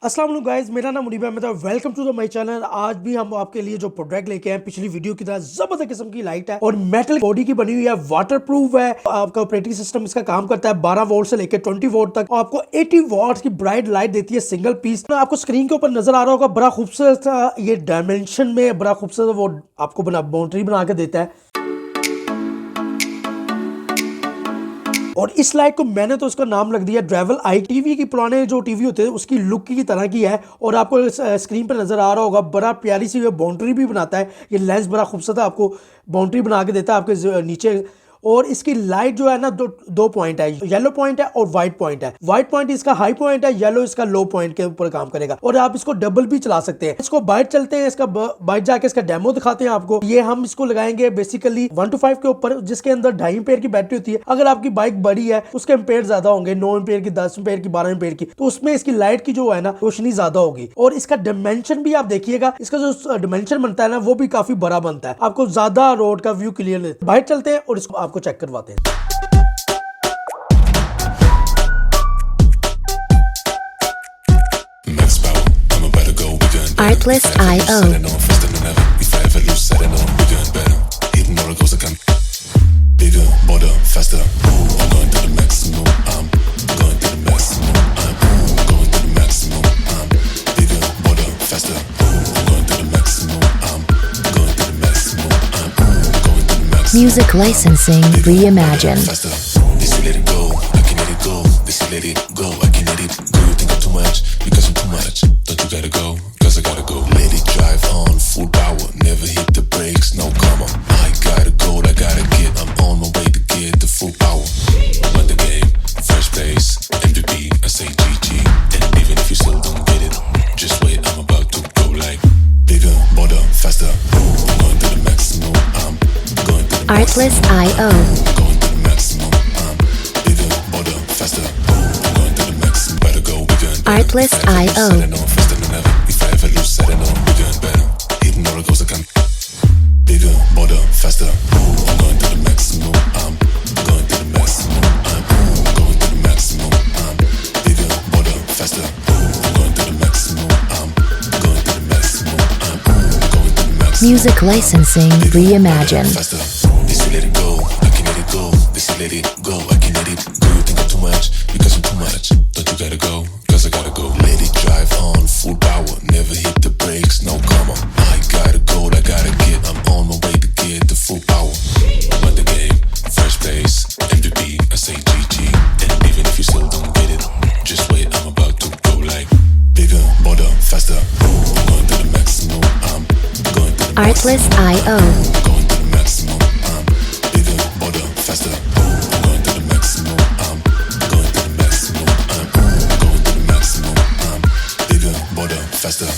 अस्सलाम वालेकुम गाइस, मेरा नाम मुनीब अहमद है। Welcome to the my channel. आज भी हम आपके लिए जो प्रोडक्ट लेके आए पिछली वीडियो की तरह जबरदस्त किस्म की लाइट है और मेटल बॉडी की बनी हुई है, वाटर प्रूफ है। आपका ऑपरेटिंग सिस्टम इसका काम करता है 12 वोल्ट से लेकर 20 वोल्ट तक। आपको 80 वॉट की ब्राइट लाइट देती है सिंगल पीस। आपको स्क्रीन के ऊपर नजर आ रहा होगा, बड़ा खूबसूरत ये डायमेंशन में बड़ा खूबसूरत वो आपको बाउंड्री बना के देता है। और इस लाइट को मैंने तो उसका नाम लग दिया ट्रैवल आई। टीवी की पुराने जो टीवी होते हैं उसकी लुक की तरह की है और आपको स्क्रीन पर नजर आ रहा होगा, बड़ा प्यारी सी बाउंड्री भी बनाता है। ये लेंस बड़ा खूबसूरत है, आपको बाउंड्री बना के देता है आपके नीचे। और इसकी लाइट जो है ना दो पॉइंट है, येलो पॉइंट है और व्हाइट पॉइंट है। व्हाइट पॉइंट इसका हाई पॉइंट है, येलो इसका लो पॉइंट के ऊपर काम करेगा। और आप इसको डबल भी चला सकते हैं। इसको बाइट चलते हैं, इसका बाइट जाके इसका डेमो दिखाते हैं आपको। ये हम इसको लगाएंगे बेसिकली 1 to 5 के ऊपर, जिसके अंदर 2.5 एम्पेयर की बैटरी होती है। अगर आपकी बाइक बड़ी है उसके एम्पेयर ज्यादा होंगे, 9 एम्पेयर की, 10 एम्पेयर की, 12 एम्पेयर की, तो उसमें इसकी लाइट की जो है ना रोशनी ज्यादा होगी। और इसका डायमेंशन भी आप देखिएगा, इसका जो डायमेंशन बनता है ना वो भी काफी बड़ा बनता है, आपको ज्यादा रोड का व्यू क्लियर देता है। बाइट चलते हैं और इसको आपको चेक करवाते हैं। Artlist.io. Music licensing reimagined. Gotta go, cause I gotta go. Let it drive on, full power, never hit the brakes, no comma. I gotta go, I gotta get, I'm on my way to get the full power. Win the game, first place, MVP, I say GG. And even if you still don't get it, just wait, I'm about to go like bigger, bolder, faster. I'm going to the maximum, I'm going to the Artlist.io. Going to the maximum, I'm bigger, bolder, faster. I'm going to the maximum, better go bigger and better. Artlist.io. If I ever lose, I don't know, bigger and better. Hitting all the goals I can. Bigger, bolder, faster. I'm going to the maximum. I'm going to the maximum. I'm going to the maximum. I'm bigger, bolder, faster. I'm going to the maximum. I'm going to the maximum. I'm going to the maximum. Music licensing reimagined. Faster. This you let it go, I can let it go. This you let it go, I can let it go. You think I'm too much because I'm too much. Don't you gotta go, cause I gotta go. Let it drive on, full power, never hit the brakes, no comma. I gotta go, I gotta get, I'm on my way to get the full power. Win the game, first place, MVP, I say GG. And even if you still don't get it, just wait, I'm about to go like bigger, bolder, faster. I'm going to the maximum, I'm going to the Artlist.io. going to the maximum, I'm bigger, bolder, faster. I'm going to the maximum, I'm going to the maximum, I'm going to the maximum, I'm bigger, bolder, faster.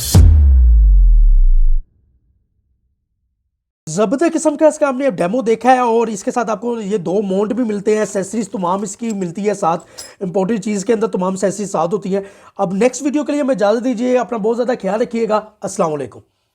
जबरदस्त किस्म का इसका हमने demo देखा है और इसके साथ आपको ये 2 माउंट भी मिलते हैं, एक्सेसरीज तमाम इसकी मिलती है साथ। इंपॉर्टेंट चीज़ के अंदर तमाम एक्सेसरीज साथ होती हैं। अब नेक्स्ट वीडियो के लिए हमें इजाज़त दीजिए, अपना बहुत ज़्यादा ख्याल रखिएगा। अस्सलाम वालेकुम।